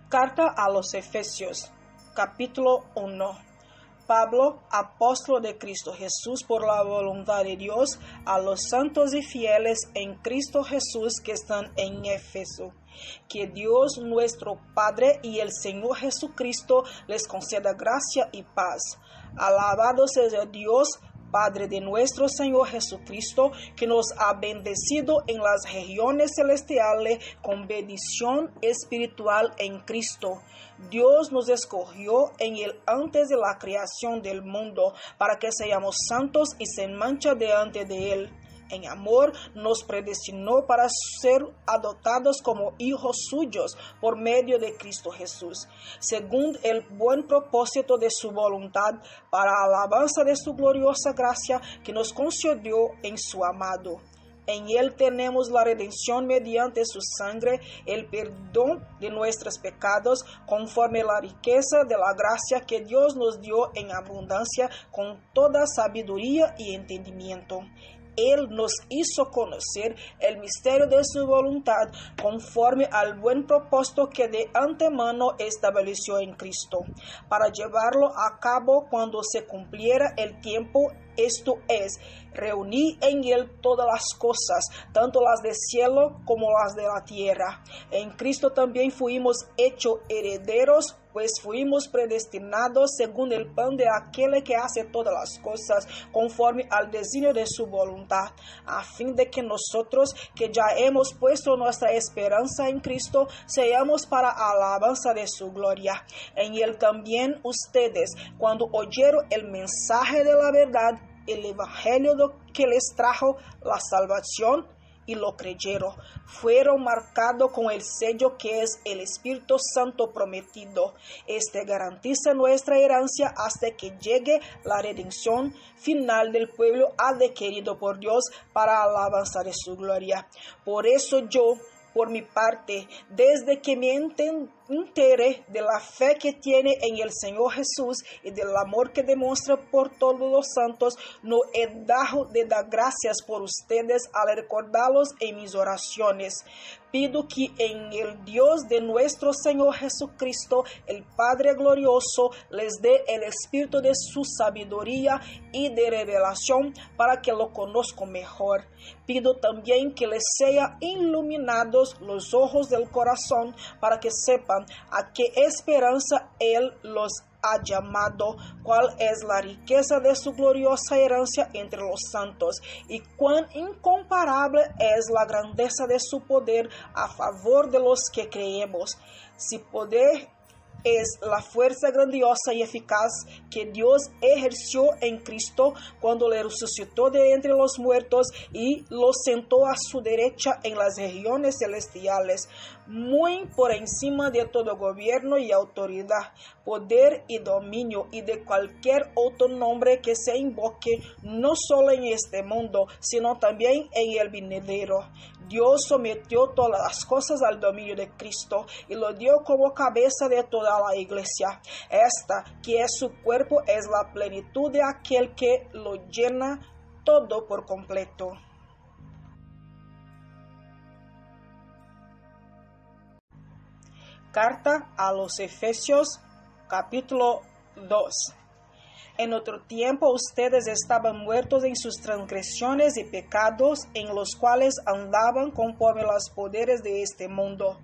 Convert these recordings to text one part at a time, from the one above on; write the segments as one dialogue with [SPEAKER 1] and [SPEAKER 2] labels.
[SPEAKER 1] Carta a los Efesios, capítulo 1. Pablo, apóstolo de Cristo Jesús por la voluntad de Dios, a los santos y fieles en Cristo Jesús que están en Éfeso. Que Dios nuestro Padre y el Señor Jesucristo les conceda gracia y paz. Alabado sea Dios, Padre de nuestro Señor Jesucristo, que nos ha bendecido en las regiones celestiales con bendición espiritual en Cristo. Dios nos escogió en Él antes de la creación del mundo, para que seamos santos y sin mancha delante de Él. En amor nos predestinó para ser adoptados como hijos suyos por medio de Cristo Jesús, según el buen propósito de su voluntad, para alabanza de su gloriosa gracia que nos concedió en su amado. En Él tenemos la redención mediante su sangre, el perdón de nuestros pecados, conforme la riqueza de la gracia que Dios nos dio en abundancia con toda sabiduría y entendimiento. Él nos hizo conocer el misterio de su voluntad conforme al buen propósito que de antemano estableció en Cristo, para llevarlo a cabo cuando se cumpliera el tiempo. Esto es, reunir en Él todas las cosas, tanto las del cielo como las de la tierra. En Cristo también fuimos hechos herederos, pues fuimos predestinados según el plan de aquel que hace todas las cosas, conforme al designio de su voluntad, a fin de que nosotros, que ya hemos puesto nuestra esperanza en Cristo, seamos para alabanza de su gloria. En Él también ustedes, cuando oyeron el mensaje de la verdad, el evangelio que les trajo la salvación, y lo creyeron, fueron marcados con el sello que es el Espíritu Santo prometido. Este garantiza nuestra herencia hasta que llegue la redención final del pueblo adquirido por Dios para alabanza de su gloria. Por eso yo, por mi parte, desde que me enteré de la fe que tiene en el Señor Jesús y del amor que demuestra por todos los santos, no he dejado de dar gracias por ustedes al recordarlos en mis oraciones. Pido que en el Dios de nuestro Señor Jesucristo, el Padre glorioso, les dé el espíritu de su sabiduría y de revelación para que lo conozcan mejor. Pido también que les sean iluminados los ojos del corazón para que sepan a qué esperanza Él los ha llamado, cuál es la riqueza de su gloriosa herencia entre los santos, y cuán incomparable es la grandeza de su poder a favor de los que creemos. Si poder es la fuerza grandiosa y eficaz que Dios ejerció en Cristo cuando le resucitó de entre los muertos y lo sentó a su derecha en las regiones celestiales, muy por encima de todo gobierno y autoridad, poder y dominio y de cualquier otro nombre que se invoque, no solo en este mundo, sino también en el venidero. Dios sometió todas las cosas al dominio de Cristo y lo dio como cabeza de toda la iglesia. Esta, que es su cuerpo, es la plenitud de aquel que lo llena todo por completo. Carta a los Efesios, capítulo 2. En otro tiempo ustedes estaban muertos en sus transgresiones y pecados, en los cuales andaban conforme los poderes de este mundo.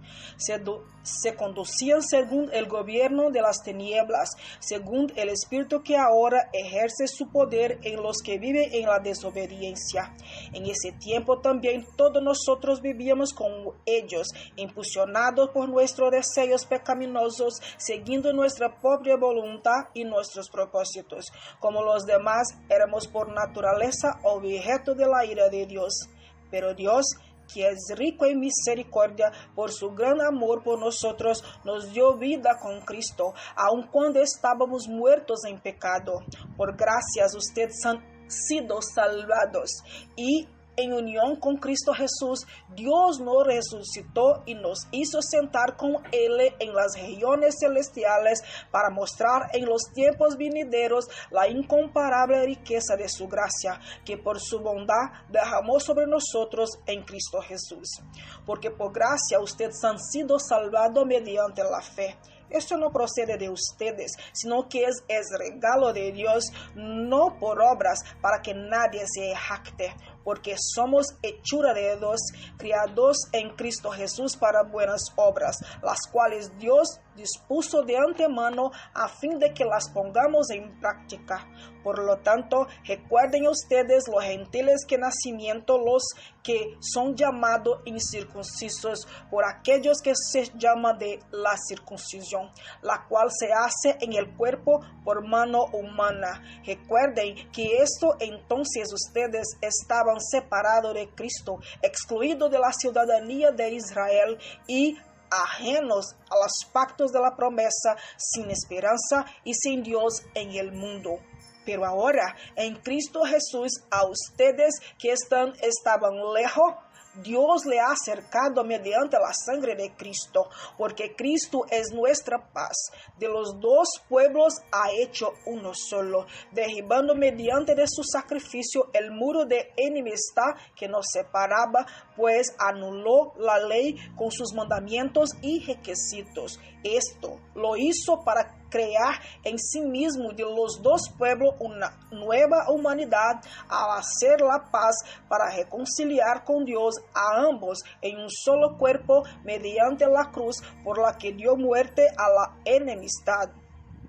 [SPEAKER 1] Se conducían según el gobierno de las tinieblas, según el espíritu que ahora ejerce su poder en los que viven en la desobediencia. En ese tiempo también todos nosotros vivíamos con ellos, impulsionados por nuestros deseos pecaminosos, siguiendo nuestra propia voluntad y nuestros propósitos. Como los demás, éramos por naturaleza objeto de la ira de Dios. Pero Dios, que es rico en misericordia, por su gran amor por nosotros, nos dio vida con Cristo, aun cuando estábamos muertos en pecado. Por gracias ustedes han sido salvados, y en unión con Cristo Jesús, Dios nos resucitó y nos hizo sentar con Él en las regiones celestiales para mostrar en los tiempos venideros la incomparable riqueza de su gracia, que por su bondad derramó sobre nosotros en Cristo Jesús. Porque por gracia ustedes han sido salvados mediante la fe. Esto no procede de ustedes, sino que es regalo de Dios, no por obras, para que nadie se jacte, porque somos hechura de Dios, criados en Cristo Jesús para buenas obras, las cuales Dios dispuso de antemano a fin de que las pongamos en práctica. Por lo tanto, recuerden ustedes los gentiles que nacimiento, los que son llamados incircuncisos, por aquellos que se llama de la circuncisión, la cual se hace en el cuerpo por mano humana. Recuerden que esto entonces ustedes estaban separados de Cristo, excluidos de la ciudadanía de Israel y ajenos a los pactos de la promesa, sin esperanza y sin Dios en el mundo. Pero ahora, en Cristo Jesús, a ustedes que estaban lejos, Dios le ha acercado mediante la sangre de Cristo, porque Cristo es nuestra paz. De los dos pueblos ha hecho uno solo, derribando mediante de su sacrificio el muro de enemistad que nos separaba, pues anuló la ley con sus mandamientos y requisitos. Esto lo hizo para crear en sí mismo de los dos pueblos una nueva humanidad, al hacer la paz, para reconciliar con Dios a ambos en un solo cuerpo mediante la cruz, por la que dio muerte a la enemistad.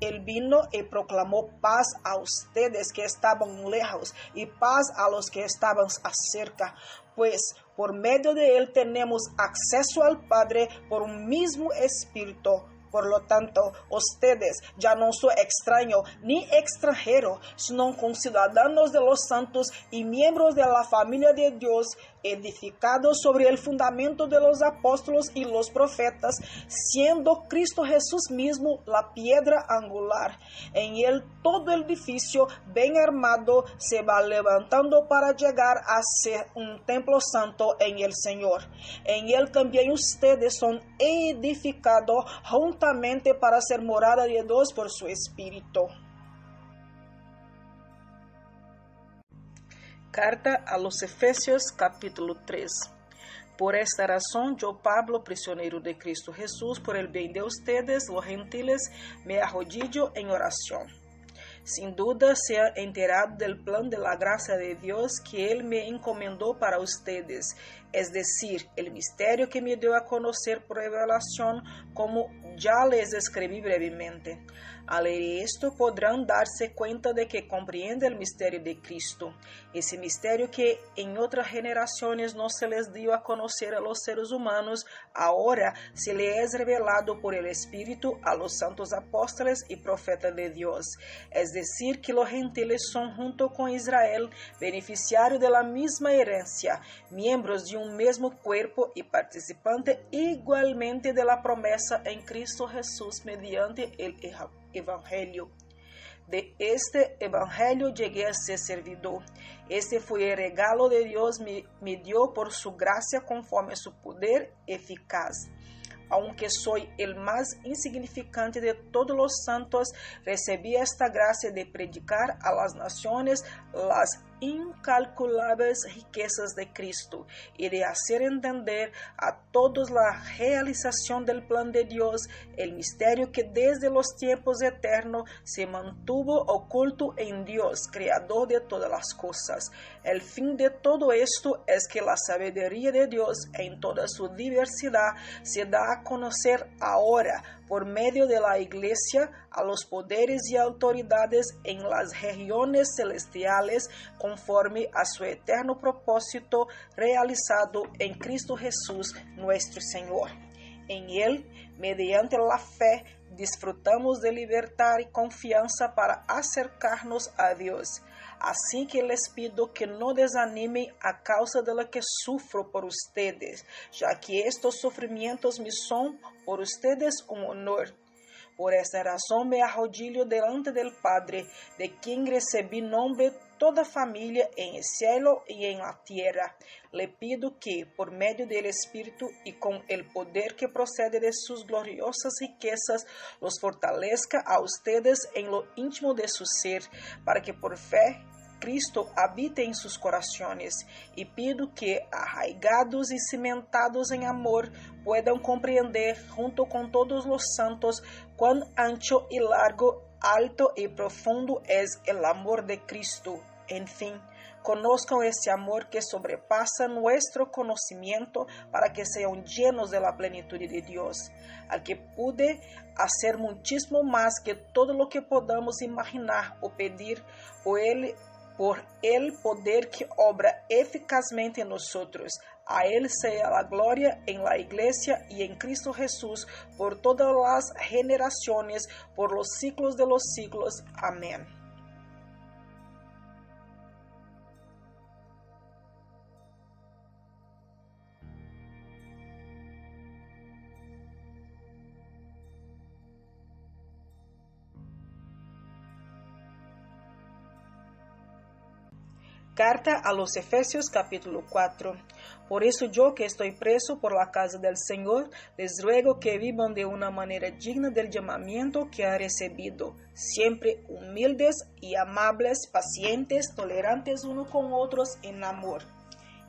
[SPEAKER 1] Él vino y proclamó paz a ustedes que estaban lejos y paz a los que estaban cerca, pues por medio de él tenemos acceso al Padre por un mismo Espíritu. Por lo tanto, ustedes ya no son extraños ni extranjeros, sino conciudadanos de los santos y miembros de la familia de Dios, edificados sobre el fundamento de los apóstoles y los profetas, siendo Cristo Jesús mismo la piedra angular. En él todo el edificio bien armado se va levantando para llegar a ser un templo santo en el Señor. En él también ustedes son edificados juntamente para ser morada de Dios por su Espíritu. Carta a los Efesios, capítulo 3. Por esta razón, yo, Pablo, prisionero de Cristo Jesús, por el bien de ustedes, los gentiles, me arrodillo en oración. Sin duda se ha enterado del plan de la gracia de Dios que Él me encomendó para ustedes, es decir, el misterio que me dio a conocer por revelación, como ya les escribí brevemente. Al leer esto podrán darse cuenta de que comprende el misterio de Cristo, ese misterio que en otras generaciones no se les dio a conocer a los seres humanos, ahora se le es revelado por el Espíritu a los santos apóstoles y profetas de Dios. Es decir, que los gentiles son junto con Israel beneficiarios de la misma herencia, miembros de un mismo cuerpo y participantes igualmente de la promesa en Cristo Jesús mediante el Evangelio. De este Evangelio llegué a ser servidor. Este fue el regalo de Dios, me dio por su gracia conforme a su poder eficaz. Aunque soy el más insignificante de todos los santos, recibí esta gracia de predicar a las naciones las incalculables riquezas de Cristo y de hacer entender a todos la realización del plan de Dios, el misterio que desde los tiempos eternos se mantuvo oculto en Dios, creador de todas las cosas. El fin de todo esto es que la sabiduría de Dios en toda su diversidad se da a conocer ahora por medio de la Iglesia a los poderes y autoridades en las regiones celestiales, conforme a su eterno propósito realizado en Cristo Jesús nuestro Señor. En Él, mediante la fe, disfrutamos de libertad y confianza para acercarnos a Dios. Así que les pido que no desanimen a causa de lo que sufro por ustedes, ya que estos sufrimientos me son por ustedes un honor. Por esta razón me arrodillo delante del Padre, de quien recibí nombre toda familia en el cielo y en la tierra. Le pido que, por medio del Espíritu y con el poder que procede de sus gloriosas riquezas, los fortalezca a ustedes en lo íntimo de su ser, para que por fe Cristo habite en sus corazones, y pido que, arraigados y cimentados en amor, puedan comprender, junto con todos los santos, cuán ancho y largo, alto y profundo es el amor de Cristo. En fin, conozcan ese amor que sobrepasa nuestro conocimiento, para que sean llenos de la plenitud de Dios, al que pude hacer muchísimo más que todo lo que podamos imaginar o pedir, por el poder que obra eficazmente en nosotros. A Él sea la gloria en la Iglesia y en Cristo Jesús por todas las generaciones, por los siglos de los siglos. Amén. Carta a los Efesios capítulo 4. Por eso yo, que estoy preso por la causa del Señor, les ruego que vivan de una manera digna del llamamiento que han recibido, siempre humildes y amables, pacientes, tolerantes unos con otros en amor.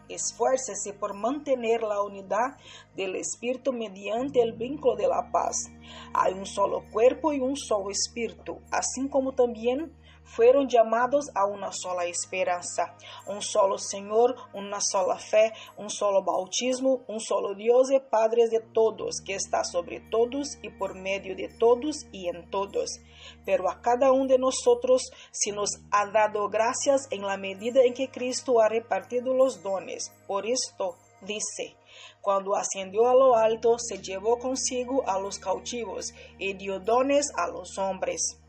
[SPEAKER 1] Esfuércese por mantener la unidad del Espíritu mediante el vínculo de la paz. Hay un solo cuerpo y un solo Espíritu, así como también fueron llamados a una sola esperanza, un solo Señor, una sola fe, un solo bautismo, un solo Dios y Padre de todos, que está sobre todos y por medio de todos y en todos. Pero a cada uno de nosotros se nos ha dado gracias en la medida en que Cristo ha repartido los dones. Por esto dice: cuando ascendió a lo alto, se llevó consigo a los cautivos y dio dones a los hombres.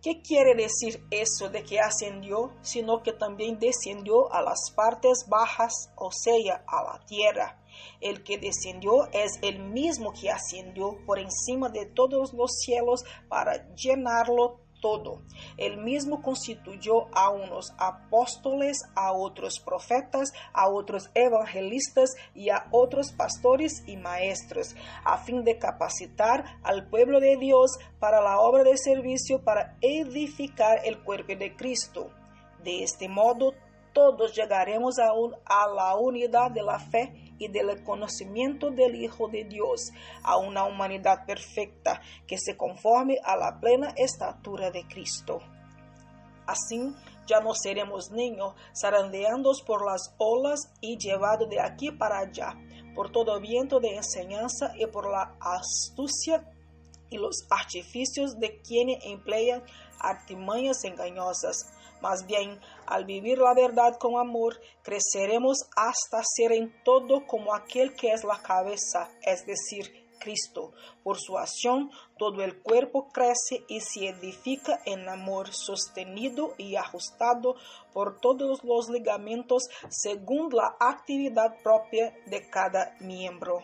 [SPEAKER 1] ¿Qué quiere decir eso de que ascendió, sino que también descendió a las partes bajas, o sea, a la tierra? El que descendió es el mismo que ascendió por encima de todos los cielos para llenarlo todo. Él mismo constituyó a unos apóstoles, a otros profetas, a otros evangelistas y a otros pastores y maestros, a fin de capacitar al pueblo de Dios para la obra de servicio, para edificar el cuerpo de Cristo. De este modo, todos llegaremos a la unidad de la fe y del conocimiento del Hijo de Dios, a una humanidad perfecta que se conforme a la plena estatura de Cristo. Así ya no seremos niños, zarandeados por las olas y llevados de aquí para allá, por todo viento de enseñanza y por la astucia y los artificios de quienes emplean artimañas engañosas. Más bien, al vivir la verdad con amor, creceremos hasta ser en todo como aquel que es la cabeza, es decir, Cristo. Por su acción, todo el cuerpo crece y se edifica en amor, sostenido y ajustado por todos los ligamentos según la actividad propia de cada miembro.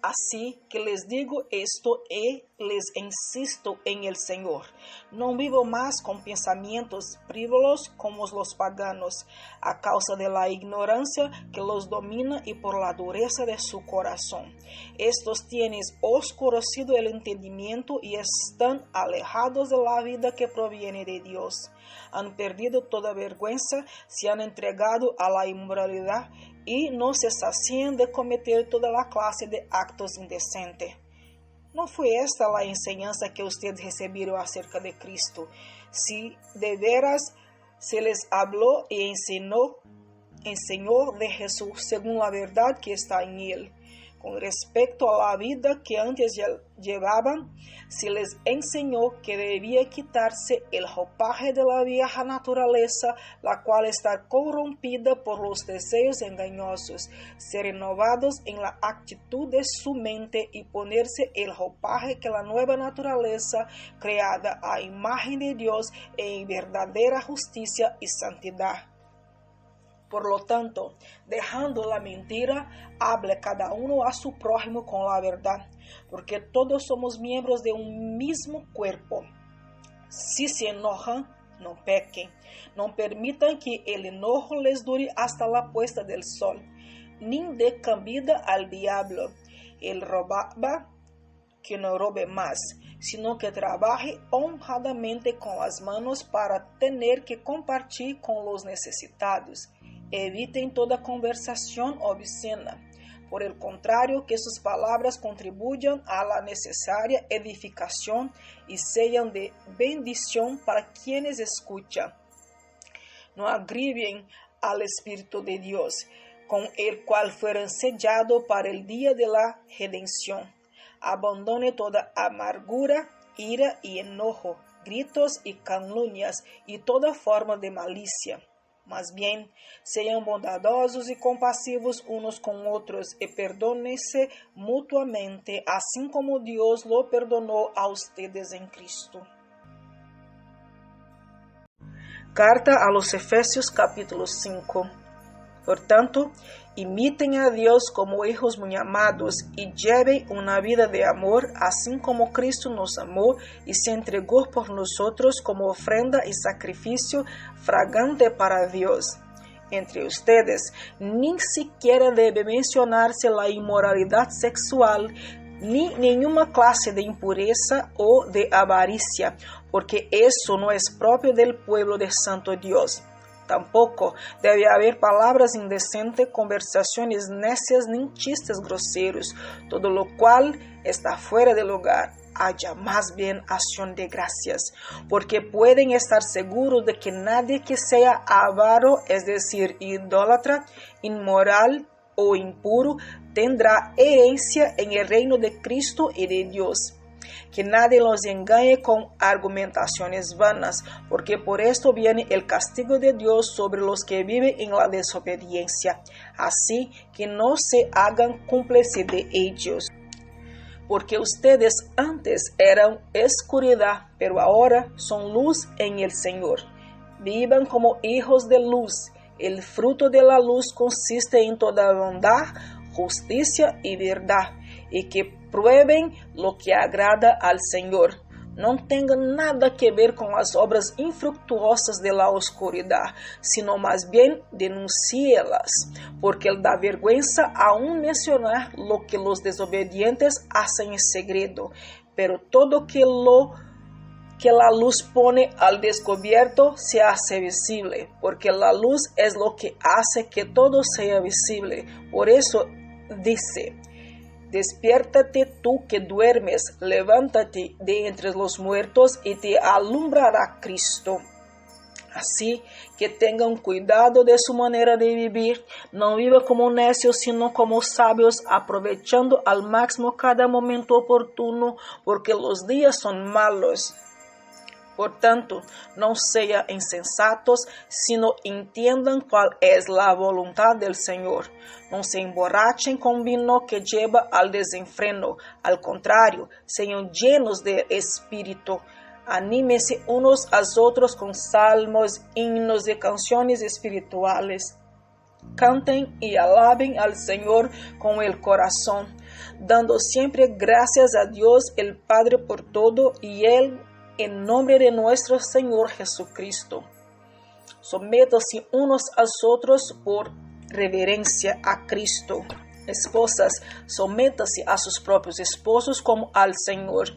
[SPEAKER 1] Así que les digo esto y les insisto en el Señor: no vivo más con pensamientos frívolos como los paganos, a causa de la ignorancia que los domina y por la dureza de su corazón. Estos tienen oscurecido el entendimiento y están alejados de la vida que proviene de Dios. Han perdido toda vergüenza, se han entregado a la inmoralidad y no se sacían de cometer toda la clase de actos indecentes. ¿No fue esta la enseñanza que ustedes recibieron acerca de Cristo? Si de veras se les habló y enseñó de Jesús según la verdad que está en Él. Con respecto a la vida que antes llevaban, se les enseñó que debía quitarse el ropaje de la vieja naturaleza, la cual está corrompida por los deseos engañosos, ser renovados en la actitud de su mente y ponerse el ropaje que la nueva naturaleza, creada a imagen de Dios en verdadera justicia y santidad. Por lo tanto, dejando la mentira, hable cada uno a su prójimo con la verdad, porque todos somos miembros de un mismo cuerpo. Si se enojan, no pequen. No permitan que el enojo les dure hasta la puesta del sol, ni dé cabida al diablo. El robaba, que no robe más, sino que trabaje honradamente con las manos para tener que compartir con los necesitados. Eviten toda conversación obscena. Por el contrario, que sus palabras contribuyan a la necesaria edificación y sean de bendición para quienes escuchan. No agravien al Espíritu de Dios, con el cual fueron sellados para el día de la redención. Abandone toda amargura, ira y enojo, gritos y calumnias y toda forma de malicia. Más bien, sean bondadosos y compasivos unos con otros y perdónense mutuamente, así como Dios lo perdonó a ustedes en Cristo. Carta a los Efesios capítulo 5. Por tanto, imiten a Dios como hijos muy amados y lleven una vida de amor, así como Cristo nos amó y se entregó por nosotros como ofrenda y sacrificio fragante para Dios. Entre ustedes, ni siquiera debe mencionarse la inmoralidad sexual, ni ninguna clase de impureza o de avaricia, porque eso no es propio del pueblo de Santo Dios. Tampoco debe haber palabras indecentes, conversaciones necias ni chistes groseros, todo lo cual está fuera de lugar. Haya más bien acción de gracias, porque pueden estar seguros de que nadie que sea avaro, es decir, idólatra, inmoral o impuro, tendrá herencia en el reino de Cristo y de Dios. Que nadie los engañe con argumentaciones vanas, porque por esto viene el castigo de Dios sobre los que viven en la desobediencia. Así que no se hagan cómplices de ellos. Porque ustedes antes eran oscuridad, pero ahora son luz en el Señor. Vivan como hijos de luz. El fruto de la luz consiste en toda bondad, justicia y verdad, y que prueben lo que agrada al Señor. No tengan nada que ver con las obras infructuosas de la oscuridad, sino más bien denúncielas, porque da vergüenza aún mencionar lo que los desobedientes hacen en segredo, pero todo que la luz pone al descubierto se hace visible, porque la luz es lo que hace que todo sea visible. Por eso dice: despiértate tú que duermes, levántate de entre los muertos y te alumbrará Cristo. Así que tengan cuidado de su manera de vivir, no vivan como necios, sino como sabios, aprovechando al máximo cada momento oportuno, porque los días son malos. Por tanto, no sean insensatos, sino entiendan cuál es la voluntad del Señor. No se emborrachen con vino que lleva al desenfreno. Al contrario, sean llenos de espíritu. Anímense unos a otros con salmos, himnos y canciones espirituales. Canten y alaben al Señor con el corazón, dando siempre gracias a Dios el Padre por todo y Él en nombre de nuestro Señor Jesucristo. Sométanse unos a otros por reverencia a Cristo. Esposas, sométanse a sus propios esposos como al Señor,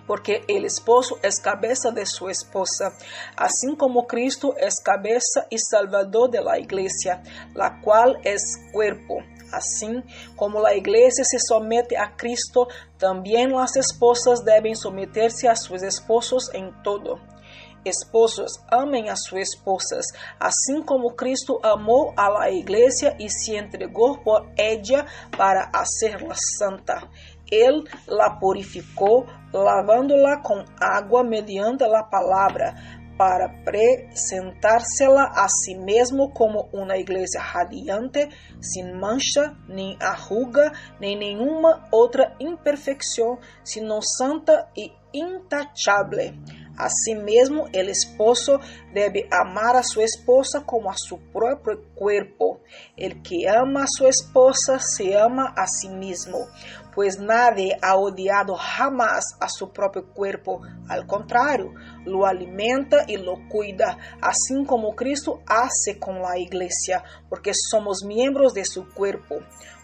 [SPEAKER 1] porque el esposo es cabeza de su esposa, así como Cristo es cabeza y salvador de la iglesia, la cual es cuerpo. Así como la iglesia se somete a Cristo, también las esposas deben someterse a sus esposos en todo. Esposos, amen a sus esposas, así como Cristo amó a la iglesia y se entregó por ella para hacerla santa. Él la purificó, lavándola con agua mediante la palabra, para presentársela a sí mismo como una iglesia radiante, sin mancha, ni arruga, ni ninguna otra imperfección, sino santa y intachable. Asimismo, el esposo debe amar a su esposa como a su propio cuerpo. El que ama a su esposa se ama a sí mismo, pues nadie ha odiado jamás a su propio cuerpo. Al contrario, lo alimenta y lo cuida, así como Cristo hace con la iglesia, porque somos miembros de su cuerpo.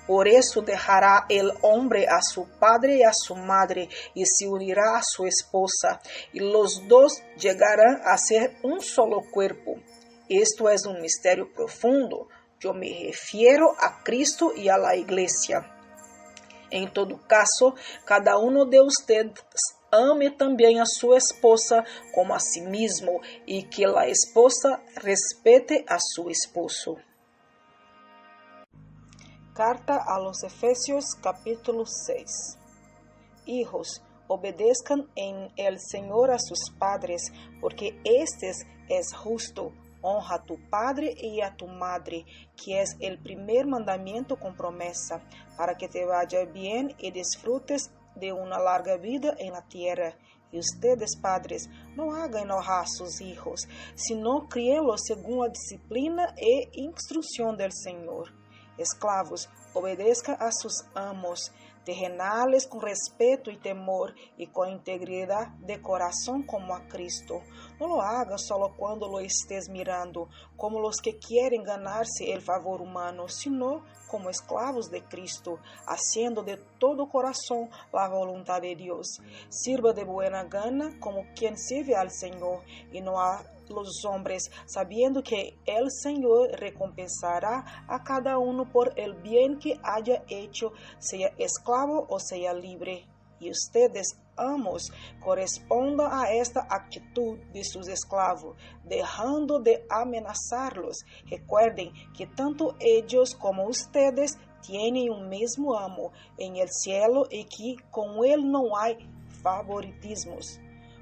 [SPEAKER 1] Por eso dejará el hombre a su padre y a su madre, y se unirá a su esposa, y los dos llegarán a ser un solo cuerpo. Esto es un misterio profundo. Yo me refiero a Cristo y a la iglesia. En todo caso, cada uno de ustedes ame también a su esposa como a sí mismo, y que la esposa respete a su esposo. Carta a los Efesios capítulo 6. Hijos, obedezcan en el Señor a sus padres, porque este es justo. Honra a tu padre y a tu madre, que es el primer mandamiento con promesa, para que te vaya bien y disfrutes de una larga vida en la tierra. Y ustedes, padres, no hagan enojar a sus hijos, sino críenlos según la disciplina e instrucción del Señor. Esclavos, obedezcan a sus amos, terrenales con respeto y temor y con integridad de corazón como a Cristo. No lo hagas solo cuando lo estés mirando, como los que quieren ganarse el favor humano, sino como esclavos de Cristo, haciendo de todo corazón la voluntad de Dios. Sirva de buena gana como quien sirve al Señor y no a los hombres, sabiendo que el Señor recompensará a cada uno por el bien que haya hecho, sea esclavo o sea libre. Y ustedes, amos, correspondan a esta actitud de sus esclavos, dejando de amenazarlos. Recuerden que tanto ellos como ustedes tienen un mismo amo en el cielo y que con él no hay favoritismos.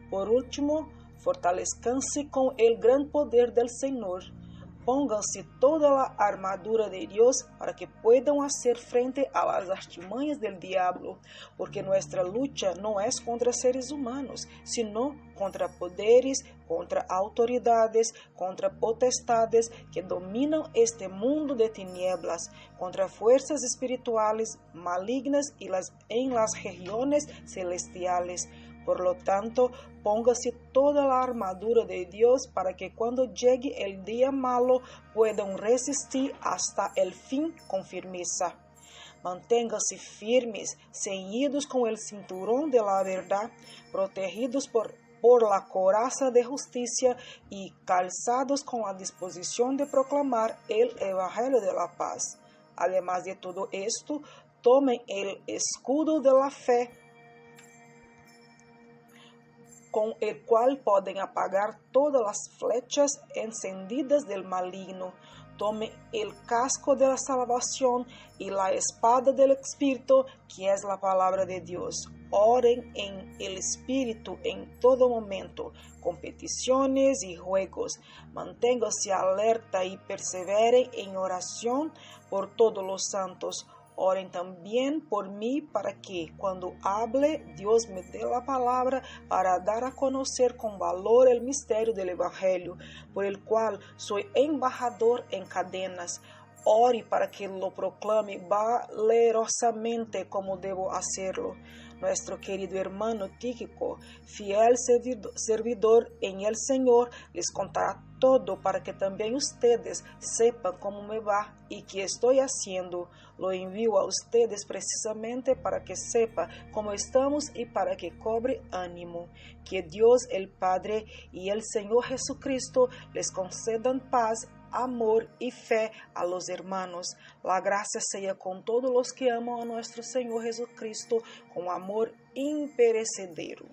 [SPEAKER 1] Por último, fortalezcanse con el gran poder del Señor. Pónganse toda la armadura de Dios para que puedan hacer frente a las artimañas del diablo, porque nuestra lucha no es contra seres humanos, sino contra poderes, contra autoridades, contra potestades que dominan este mundo de tinieblas, contra fuerzas espirituales malignas en las regiones celestiales. Por lo tanto, póngase toda la armadura de Dios para que cuando llegue el día malo puedan resistir hasta el fin con firmeza. Manténganse firmes, ceñidos con el cinturón de la verdad, protegidos por la coraza de justicia y calzados con la disposición de proclamar el Evangelio de la paz. Además de todo esto, tomen el escudo de la fe, con el cual pueden apagar todas las flechas encendidas del maligno. Tomen el casco de la salvación y la espada del Espíritu, que es la palabra de Dios. Oren en el Espíritu en todo momento, con peticiones y ruegos. Manténganse alerta y perseveren en oración por todos los santos. Oren también por mí para que, cuando hable, Dios me dé la palabra para dar a conocer con valor el misterio del Evangelio, por el cual soy embajador en cadenas. Ore para que lo proclame valerosamente como debo hacerlo. Nuestro querido hermano Tíquico, fiel servidor en el Señor, les contará todo para que también ustedes sepan cómo me va y qué estoy haciendo. Lo envío a ustedes precisamente para que sepa cómo estamos y para que cobre ánimo. Que Dios el Padre y el Señor Jesucristo les concedan paz, amor y fe a los hermanos. La gracia sea con todos los que aman a nuestro Señor Jesucristo con amor imperecedero.